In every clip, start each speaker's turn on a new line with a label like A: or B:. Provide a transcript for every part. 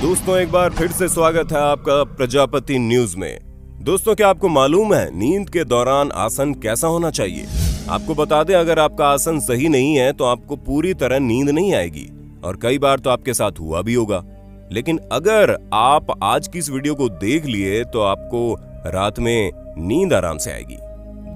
A: दोस्तों एक बार फिर से स्वागत है आपका प्रजापति न्यूज में। दोस्तों क्या आपको मालूम है नींद के दौरान आसन कैसा होना चाहिए? आपको बता दें, अगर आपका आसन सही नहीं है तो आपको पूरी तरह नींद नहीं आएगी और कई बार तो आपके साथ हुआ भी होगा। लेकिन अगर आप आज की इस वीडियो को देख लिए तो आपको रात में नींद आराम से आएगी।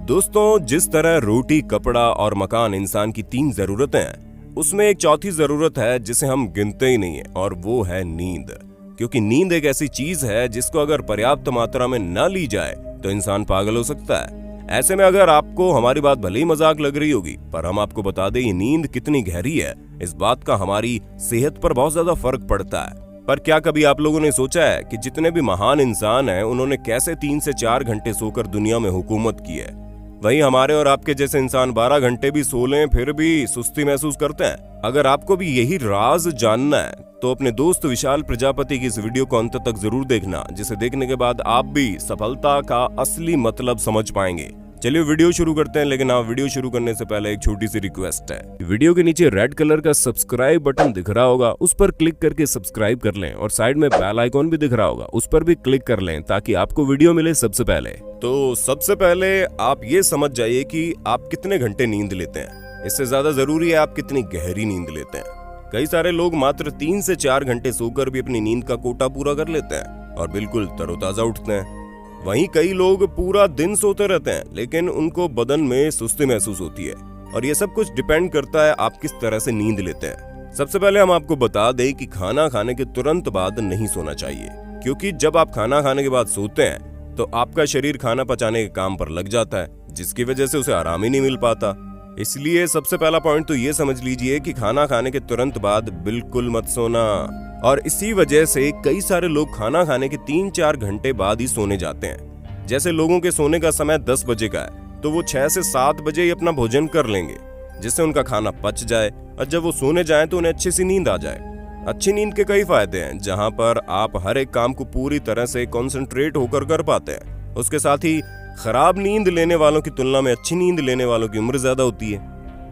A: दोस्तों जिस तरह रोटी, कपड़ा और मकान इंसान की 3 जरूरतें हैं, उसमें एक चौथी जरूरत है जिसे हम गिनते ही नहीं है और वो है नींद। क्योंकि नींद एक ऐसी चीज है जिसको अगर पर्याप्त मात्रा में न ली जाए तो इंसान पागल हो सकता है। ऐसे में अगर आपको हमारी बात भले ही मजाक लग रही होगी, पर हम आपको बता दें ये नींद कितनी गहरी है, इस बात का हमारी सेहत पर बहुत ज्यादा फर्क पड़ता है। पर क्या कभी आप लोगों ने सोचा है कि जितने भी महान इंसान हैं उन्होंने कैसे 3 से 4 घंटे सोकर दुनिया में हुकूमत की है? वहीं हमारे और आपके जैसे इंसान 12 घंटे भी सो लें फिर भी सुस्ती महसूस करते हैं। अगर आपको भी यही राज जानना है तो अपने दोस्त विशाल प्रजापति की इस वीडियो को अंत तक जरूर देखना, जिसे देखने के बाद आप भी सफलता का असली मतलब समझ पाएंगे। चलिए वीडियो शुरू करते हैं, लेकिन आप वीडियो शुरू करने से पहले एक छोटी सी रिक्वेस्ट है। वीडियो के नीचे रेड कलर का सब्सक्राइब बटन दिख रहा होगा, उस पर क्लिक करके सब्सक्राइब कर लें और साइड में बेल आइकॉन भी दिख रहा होगा, उस पर भी क्लिक कर लें ताकि आपको वीडियो मिले सबसे पहले। तो सबसे पहले आप ये समझ जाइए कि आप कितने घंटे नींद लेते हैं। इससे ज्यादा जरूरी है आप कितनी गहरी नींद लेते हैं। कई सारे लोग मात्र 3 से 4 घंटे सोकर भी अपनी नींद का कोटा पूरा कर लेते हैं और बिल्कुल तरोताजा उठते हैं। वहीं कई लोग पूरा दिन सोते रहते हैं लेकिन उनको बदन में सुस्ती महसूस होती है और ये सब कुछ डिपेंड करता है आप किस तरह से नींद लेते हैं। सबसे पहले हम आपको बता दें कि खाना खाने के तुरंत बाद नहीं सोना चाहिए, क्योंकि जब आप खाना खाने के बाद सोते हैं तो आपका शरीर खाना पचाने के काम पर लग जाता है, जिसकी वजह से उसे आराम ही नहीं मिल पाता। इसलिए सबसे पहला पॉइंट तो ये समझ लीजिए कि खाना खाने के तुरंत बाद बिल्कुल मत सोना। और इसी वजह से कई सारे लोग खाना खाने के 3-4 घंटे बाद ही सोने जाते हैं। जैसे लोगों के सोने का समय 10 बजे का है तो वो 6 से 7 बजे ही अपना भोजन कर लेंगे, जिससे उनका खाना पच जाए और जब वो सोने जाएं तो उन्हें अच्छी सी नींद आ जाए। अच्छी नींद के कई फायदे हैं, जहां पर आप हर एक काम को पूरी तरह से कंसंट्रेट होकर कर पाते हैं। उसके साथ ही खराब नींद लेने वालों की तुलना में अच्छी नींद लेने वालों की उम्र ज्यादा होती है।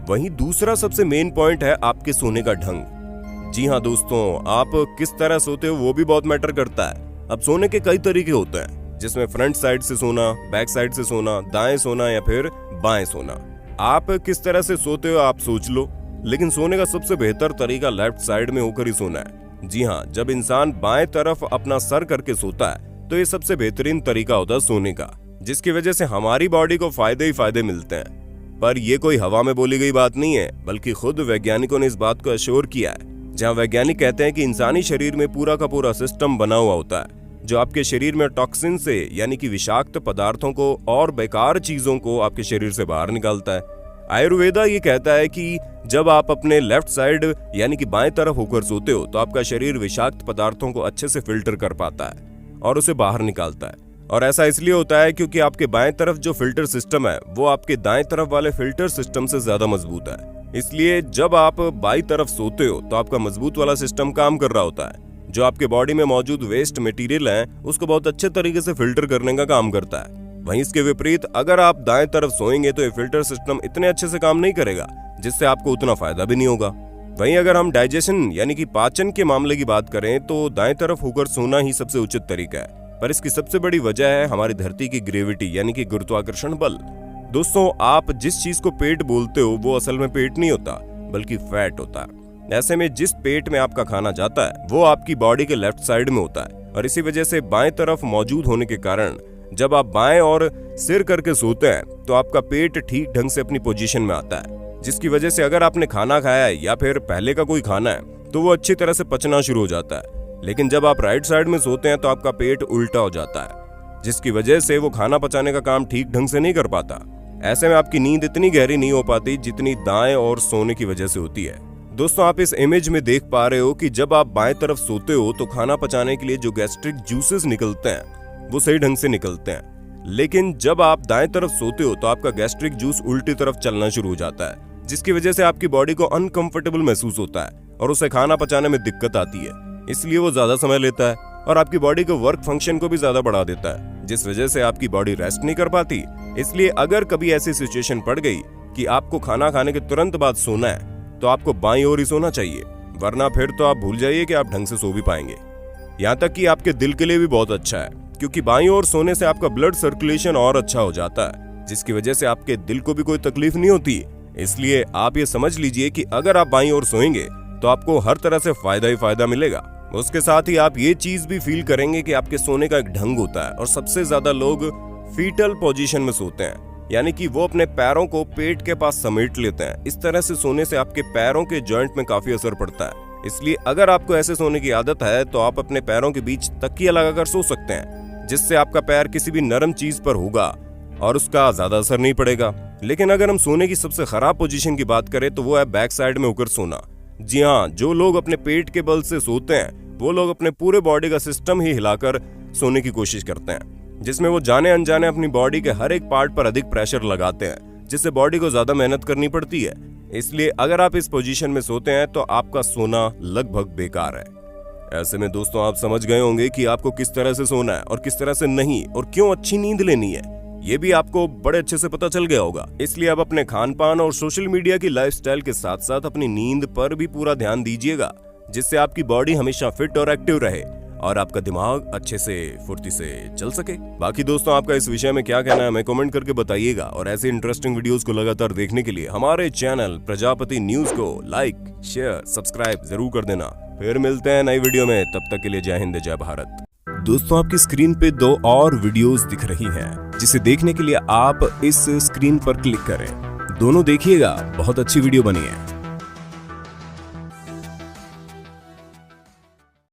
A: वहीं दूसरा सबसे मेन पॉइंट है आपके सोने का ढंग। जी हाँ दोस्तों, आप किस तरह सोते हो वो भी बहुत मैटर करता है। अब सोने के कई तरीके होते हैं, जिसमें फ्रंट साइड से सोना, बैक साइड से सोना, दाएं सोना या फिर बाएं सोना। आप किस तरह से सोते हो आप सोच लो, लेकिन सोने का सबसे बेहतर तरीका लेफ्ट साइड में होकर ही सोना है। जी हाँ, जब इंसान बाएं तरफ अपना सर करके सोता है तो ये सबसे बेहतरीन तरीका होता है सोने का, जिसकी वजह से हमारी बॉडी को फायदे ही फायदे मिलते हैं। पर यह कोई हवा में बोली गई बात नहीं है, बल्कि खुद वैज्ञानिकों ने इस बात को एश्योर किया है। जहां वैज्ञानिक कहते हैं कि इंसानी शरीर में पूरा का पूरा सिस्टम बना हुआ होता है जो आपके शरीर में टॉक्सिन से यानी कि विषाक्त पदार्थों को और बेकार चीजों को आपके शरीर से बाहर निकालता है। आयुर्वेदा ये कहता है कि जब आप अपने लेफ्ट साइड यानी कि बाएं तरफ होकर सोते हो तो आपका शरीर विषाक्त पदार्थों को अच्छे से फिल्टर कर पाता है और उसे बाहर निकालता है। और ऐसा इसलिए होता है क्योंकि आपके बाएं तरफ जो फिल्टर सिस्टम है वो आपके दाएं तरफ वाले फिल्टर सिस्टम से ज्यादा मजबूत है। इसलिए जब आप बाईं तरफ सोते हो तो आपका मजबूत वाला सिस्टम काम कर रहा होता है, जो आपके बॉडी में मौजूद वेस्ट मटेरियल है उसको बहुत अच्छे तरीके से फिल्टर करने का काम करता है। वहीं इसके विपरीत अगर आप दाएं तरफ सोएंगे तो ये फिल्टर सिस्टम इतने अच्छे से काम नहीं करेगा, जिससे आपको उतना फायदा भी नहीं होगा। वहीं अगर हम डाइजेशन यानी कि पाचन के मामले की बात करें तो दाएं तरफ होकर सोना ही सबसे उचित तरीका है। पर इसकी सबसे बड़ी वजह है हमारी धरती की ग्रेविटी यानी कि गुरुत्वाकर्षण बल। दोस्तों आप जिस चीज को पेट बोलते हो वो असल में पेट नहीं होता बल्कि फैट होता है। ऐसे में जिस पेट में आपका खाना जाता है वो आपकी बॉडी के लेफ्ट साइड में होता है और इसी वजह से बाएं तरफ मौजूद होने के कारण जब आप बाएं और सिर करके सोते हैं तो आपका पेट ठीक ढंग से अपनी पोजीशन में आता है, जिसकी वजह से अगर आपने खाना खाया है या फिर पहले का कोई खाना है तो वो अच्छी तरह से पचना शुरू हो जाता है। लेकिन जब आप राइट साइड में सोते हैं तो आपका पेट उल्टा हो जाता है, जिसकी वजह से वो खाना पचाने का काम ठीक ढंग से नहीं कर पाता। ऐसे में आपकी नींद इतनी गहरी नहीं हो पाती जितनी दाएं और सोने की वजह से होती है। दोस्तों आप इस इमेज में देख पा रहे हो कि जब आप बाएं तरफ सोते हो तो खाना पचाने के लिए जो गैस्ट्रिक जूसेस निकलते हैं वो सही ढंग से निकलते हैं, लेकिन जब आप दाएं तरफ सोते हो तो आपका गैस्ट्रिक जूस उल्टी तरफ चलना शुरू हो जाता है, जिसकी वजह से आपकी बॉडी को अनकंफर्टेबल महसूस होता है और उसे खाना पचाने में दिक्कत आती है। इसलिए वो ज्यादा समय लेता है और आपकी बॉडी के वर्क फंक्शन को भी ज्यादा बढ़ा देता है, जिस वजह से आपकी बॉडी रेस्ट नहीं कर पाती। इसलिए अगर कभी ऐसी सिचुएशन पड़ गई कि आपको खाना खाने के तुरंत बाद सोना है तो आपको बाईं ओर ही सोना चाहिए, वरना फिर तो आप भूल जाइए कि आप ढंग से सो भी पाएंगे। यहाँ तक कि आपके दिल के लिए भी बहुत अच्छा है, क्योंकि बाईं ओर सोने से आपका ब्लड सर्कुलेशन और अच्छा हो जाता है, जिसकी वजह से आपके दिल को भी कोई तकलीफ नहीं होती। इसलिए आप ये समझ लीजिए कि अगर आप बाईं ओर सोएंगे तो आपको हर तरह से फायदा ही फायदा मिलेगा। उसके साथ ही आप ये चीज भी फील करेंगे कि आपके सोने का एक ढंग होता है, और सबसे ज्यादा लोग फीटल पोजीशन में सोते हैं, यानी कि वो अपने पैरों को पेट के पास समेट लेते हैं। इस तरह से सोने से आपके पैरों के जॉइंट में काफी असर पड़ता है। इसलिए अगर आपको ऐसे सोने की आदत है तो आप अपने पैरों के बीच तकिया लगाकर सो सकते हैं, जिससे आपका पैर किसी भी नरम चीज पर होगा और उसका ज्यादा असर नहीं पड़ेगा। लेकिन अगर हम सोने की सबसे खराब पोजीशन की बात करें तो वो है बैक साइड में होकर सोना। जी हाँ, जो लोग अपने पेट के बल से सोते हैं वो लोग अपने पूरे बॉडी का सिस्टम ही हिलाकर सोने की कोशिश करते हैं, जिसमें वो जाने अनजाने अपनी बॉडी के हर एक पार्ट पर अधिक प्रेशर लगाते हैं, जिससे बॉडी को ज्यादा मेहनत करनी पड़ती है। इसलिए अगर आप इस पोजीशन में सोते हैं तो आपका सोना लगभग बेकार है। ऐसे में दोस्तों आप समझ गए होंगे कि आपको किस तरह से सोना है और किस तरह से नहीं, और क्यों अच्छी नींद लेनी है, ये भी आपको बड़े अच्छे से पता चल गया होगा। इसलिए आप अपने खान पान और सोशल मीडिया की लाइफस्टाइल के साथ साथ अपनी नींद पर भी पूरा ध्यान दीजिएगा, जिससे आपकी बॉडी हमेशा फिट और एक्टिव रहे और आपका दिमाग अच्छे से फुर्ती से चल सके। बाकी दोस्तों आपका इस विषय में क्या कहना है हमें कमेंट करके बताइएगा, और ऐसे इंटरेस्टिंग वीडियोस को लगातार देखने के लिए हमारे चैनल प्रजापति न्यूज को लाइक, शेयर, सब्सक्राइब जरूर कर देना। फिर मिलते हैं नई वीडियो में, तब तक के लिए जय हिंद, जय भारत। दोस्तों आपकी स्क्रीन पे 2 और वीडियोस दिख रही हैं, जिसे देखने के लिए आप इस स्क्रीन पर क्लिक करें। दोनों देखिएगा, बहुत अच्छी वीडियो बनी है।